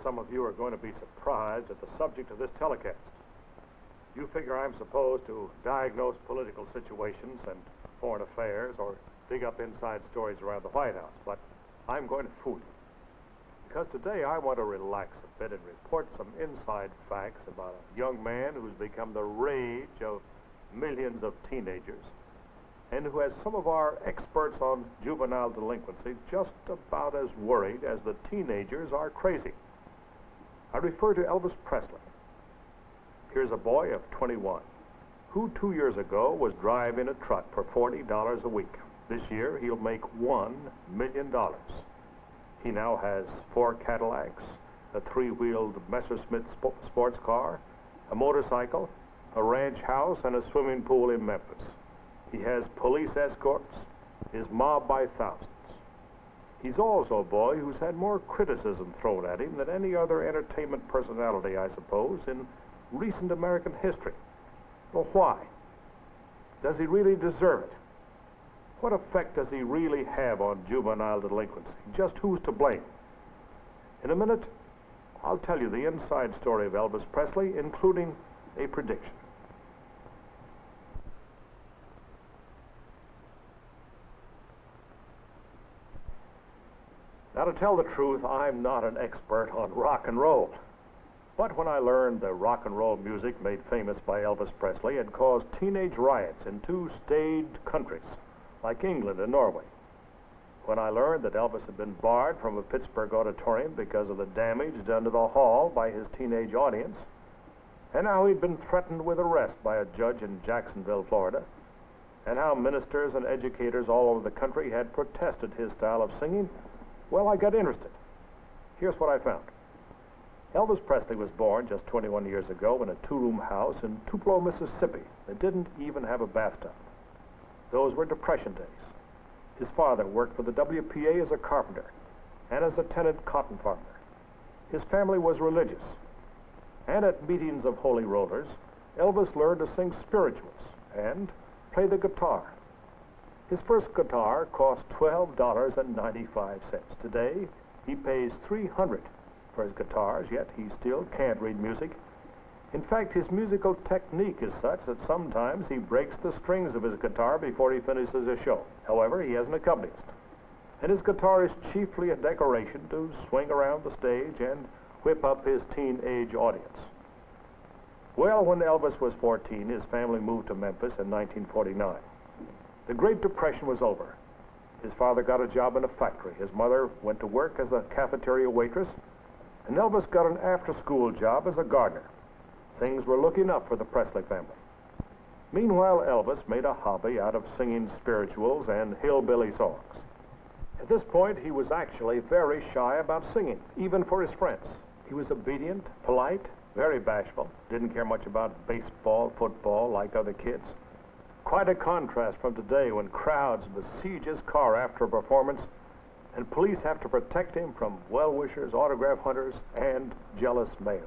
some of you are going to be surprised at the subject of this telecast. You figure I'm supposed to diagnose political situations and foreign affairs or dig up inside stories around the White House, but I'm going to fool you. Because today I want to relax a bit and report some inside facts about a young man who's become the rage of millions of teenagers and who has some of our experts on juvenile delinquency just about as worried as the teenagers are crazy. I refer to Elvis Presley. Here's a boy of 21 who 2 years ago was driving a truck for $40 a week. This year he'll make $1 million. He now has 4 Cadillacs, a 3-wheeled Messerschmitt sports car, a motorcycle, a ranch house, and a swimming pool in Memphis. He has police escorts, is mobbed by thousands. He's also a boy who's had more criticism thrown at him than any other entertainment personality, I suppose, in recent American history. Well, why? Does he really deserve it? What effect does he really have on juvenile delinquency? Just who's to blame? In a minute, I'll tell you the inside story of Elvis Presley, including a prediction. Now, to tell the truth, I'm not an expert on rock and roll. But when I learned the rock and roll music made famous by Elvis Presley had caused teenage riots in 2 staid countries, like England and Norway. When I learned that Elvis had been barred from a Pittsburgh auditorium because of the damage done to the hall by his teenage audience, and how he'd been threatened with arrest by a judge in Jacksonville, Florida, and how ministers and educators all over the country had protested his style of singing, well, I got interested. Here's what I found. Elvis Presley was born just 21 years ago in a 2-room house in Tupelo, Mississippi that didn't even have a bathtub. Those were Depression days. His father worked for the WPA as a carpenter and as a tenant cotton farmer. His family was religious. And at meetings of holy rollers, Elvis learned to sing spirituals and play the guitar. His first guitar cost $12.95. Today, he pays $300 for his guitars, yet he still can't read music. In fact, his musical technique is such that sometimes he breaks the strings of his guitar before he finishes a show. However, he has an accompanist, and his guitar is chiefly a decoration to swing around the stage and whip up his teenage audience. Well, when Elvis was 14, his family moved to Memphis in 1949. The Great Depression was over. His father got a job in a factory. His mother went to work as a cafeteria waitress, and Elvis got an after-school job as a gardener. Things were looking up for the Presley family. Meanwhile, Elvis made a hobby out of singing spirituals and hillbilly songs. At this point, he was actually very shy about singing, even for his friends. He was obedient, polite, very bashful, didn't care much about baseball, football, like other kids. Quite a contrast from today when crowds besiege his car after a performance and police have to protect him from well-wishers, autograph hunters, and jealous mayors.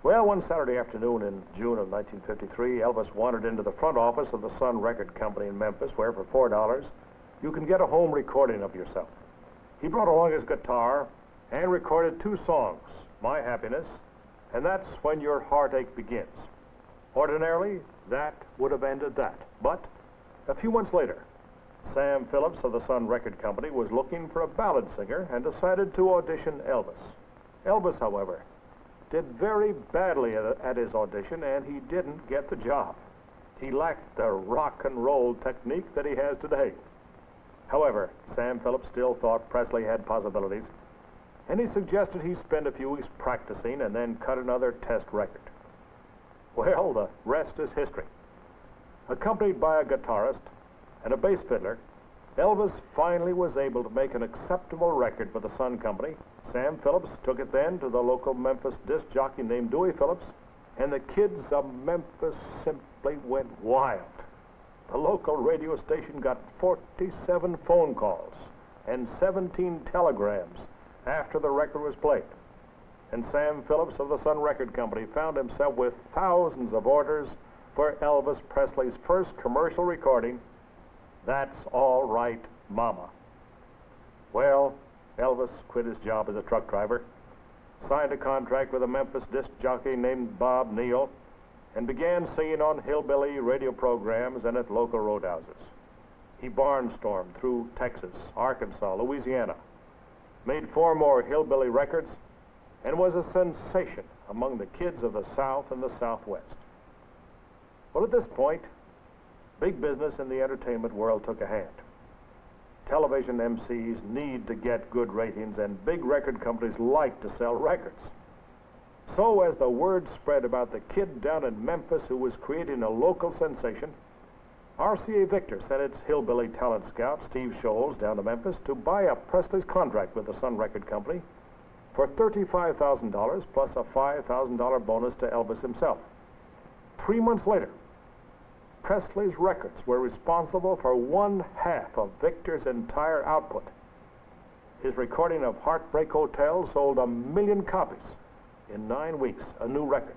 Well, one Saturday afternoon in June of 1953, Elvis wandered into the front office of the Sun Record Company in Memphis, where for $4 you can get a home recording of yourself. He brought along his guitar and recorded 2 songs, My Happiness and That's When Your Heartache Begins. Ordinarily, that would have ended that. But a few months later, Sam Phillips of the Sun Record Company was looking for a ballad singer and decided to audition Elvis. Elvis, however, did very badly at his audition, and he didn't get the job. He lacked the rock and roll technique that he has today. However, Sam Phillips still thought Presley had possibilities, and he suggested he spend a few weeks practicing and then cut another test record. Well, the rest is history. Accompanied by a guitarist and a bass fiddler, Elvis finally was able to make an acceptable record for the Sun Company. Sam Phillips took it then to the local Memphis disc jockey named Dewey Philips, and the kids of Memphis simply went wild. The local radio station got 47 phone calls and 17 telegrams after the record was played. And Sam Phillips of the Sun Record Company found himself with thousands of orders for Elvis Presley's first commercial recording, That's All Right, Mama. Well, Elvis quit his job as a truck driver, signed a contract with a Memphis disc jockey named Bob Neal, and began singing on hillbilly radio programs and at local roadhouses. He barnstormed through Texas, Arkansas, Louisiana, made 4 more hillbilly records, and was a sensation among the kids of the South and the Southwest. Well, at this point, big business in the entertainment world took a hand. Television MCs need to get good ratings, and big record companies like to sell records. So as the word spread about the kid down in Memphis who was creating a local sensation, RCA Victor sent its hillbilly talent scout, Steve Scholes, down to Memphis to buy up Presley's contract with the Sun Record Company for $35,000 plus a $5,000 bonus to Elvis himself. 3 months later, Presley's records were responsible for 1/2 of Victor's entire output. His recording of Heartbreak Hotel sold 1 million copies in 9 weeks, a new record.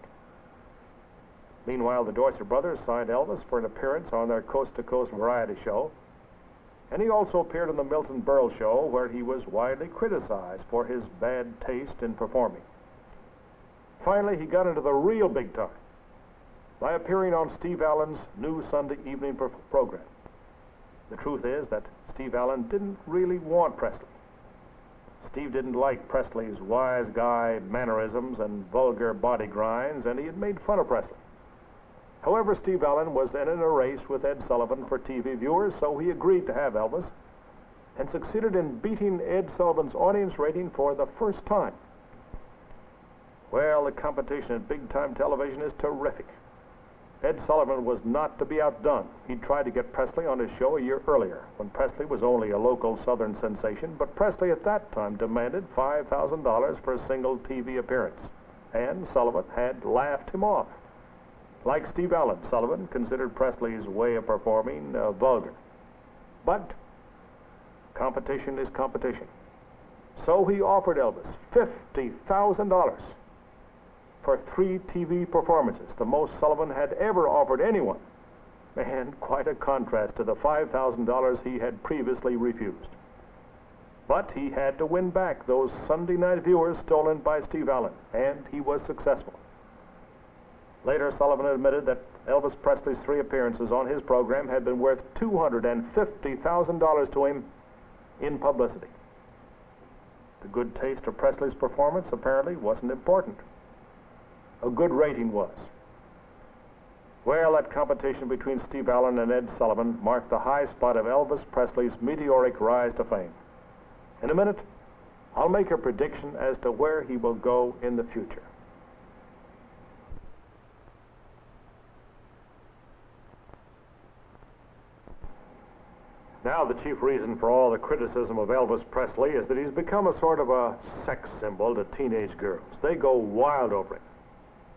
Meanwhile, the Dorser brothers signed Elvis for an appearance on their coast-to-coast variety show, and he also appeared on the Milton Berle Show, where he was widely criticized for his bad taste in performing. Finally, he got into the real big time by appearing on Steve Allen's new Sunday evening program. The truth is that Steve Allen didn't really want Presley. Steve didn't like Presley's wise guy mannerisms and vulgar body grinds, and he had made fun of Presley. However, Steve Allen was in a race with Ed Sullivan for TV viewers, so he agreed to have Elvis and succeeded in beating Ed Sullivan's audience rating for the first time. Well, the competition at big-time television is terrific. Ed Sullivan was not to be outdone. He tried to get Presley on his show a year earlier, when Presley was only a local Southern sensation, but Presley at that time demanded $5,000 for a single TV appearance, and Sullivan had laughed him off. Like Steve Allen, Sullivan considered Presley's way of performing vulgar. But competition is competition. So he offered Elvis $50,000 for 3 TV performances, the most Sullivan had ever offered anyone, and quite a contrast to the $5,000 he had previously refused. But he had to win back those Sunday night viewers stolen by Steve Allen, and he was successful. Later, Sullivan admitted that Elvis Presley's 3 appearances on his program had been worth $250,000 to him in publicity. The good taste of Presley's performance apparently wasn't important. A good rating was. Well, that competition between Steve Allen and Ed Sullivan marked the high spot of Elvis Presley's meteoric rise to fame. In a minute, I'll make a prediction as to where he will go in the future. Now, the chief reason for all the criticism of Elvis Presley is that he's become a sort of a sex symbol to teenage girls. They go wild over him.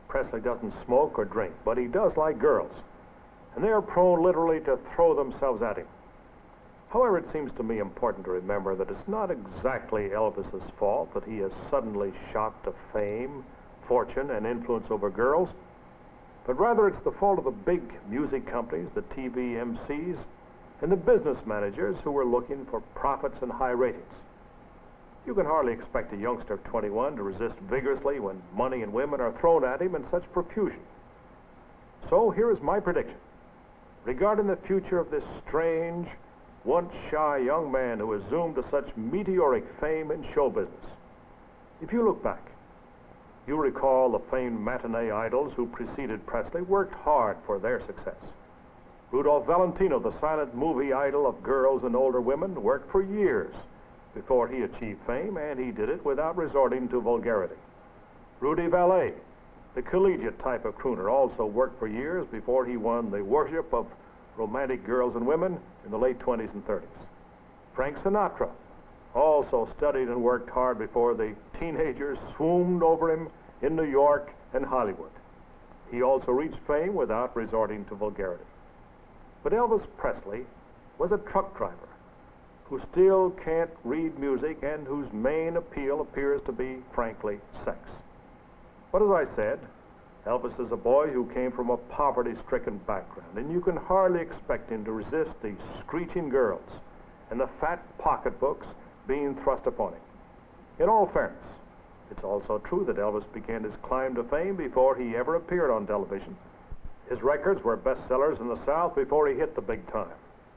Presley doesn't smoke or drink, but he does like girls, and they are prone literally to throw themselves at him. However, it seems to me important to remember that it's not exactly Elvis's fault that he has suddenly shot to fame, fortune, and influence over girls, but rather it's the fault of the big music companies, the TV MCs, and the business managers who were looking for profits and high ratings. You can hardly expect a youngster of 21 to resist vigorously when money and women are thrown at him in such profusion. So here is my prediction regarding the future of this strange, once shy young man who has zoomed to such meteoric fame in show business. If you look back, you recall the famed matinee idols who preceded Presley worked hard for their success. Rudolph Valentino, the silent movie idol of girls and older women, worked for years before he achieved fame, and he did it without resorting to vulgarity. Rudy Vallee, the collegiate type of crooner, also worked for years before he won the worship of romantic girls and women in the late 20s and 30s. Frank Sinatra also studied and worked hard before the teenagers swooned over him in New York and Hollywood. He also reached fame without resorting to vulgarity. But Elvis Presley was a truck driver who still can't read music and whose main appeal appears to be, frankly, sex. But as I said, Elvis is a boy who came from a poverty-stricken background, and you can hardly expect him to resist the screeching girls and the fat pocketbooks being thrust upon him. In all fairness, It's also true that Elvis began his climb to fame before he ever appeared on television. His records were bestsellers in the South before he hit the big time.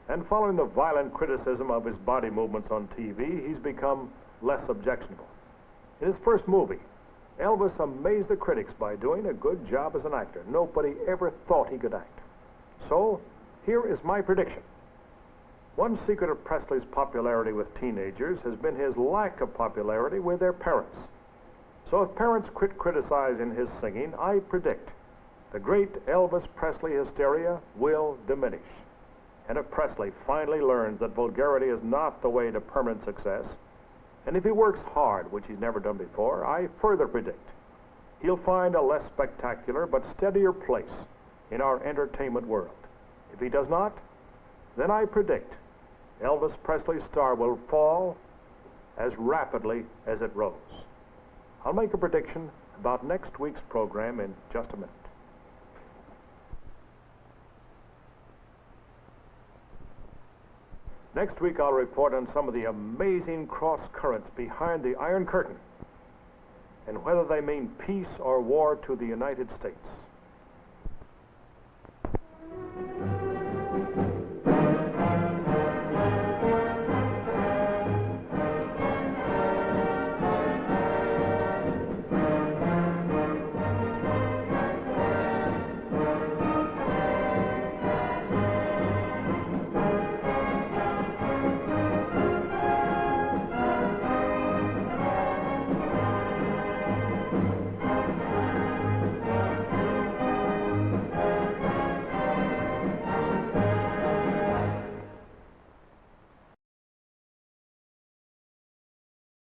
And following the violent criticism of his body movements on TV, he's become less objectionable. In his first movie, Elvis amazed the critics by doing a good job as an actor. Nobody ever thought he could act. So, here is my prediction. One secret of Presley's popularity with teenagers has been his lack of popularity with their parents. So if parents quit criticizing his singing, I predict the great Elvis Presley hysteria will diminish. And if Presley finally learns that vulgarity is not the way to permanent success, and if he works hard, which he's never done before, I further predict he'll find a less spectacular but steadier place in our entertainment world. If he does not, then I predict Elvis Presley's star will fall as rapidly as it rose. I'll make a prediction about next week's program in just a minute. Next week, I'll report on some of the amazing cross currents behind the Iron Curtain and whether they mean peace or war to the United States.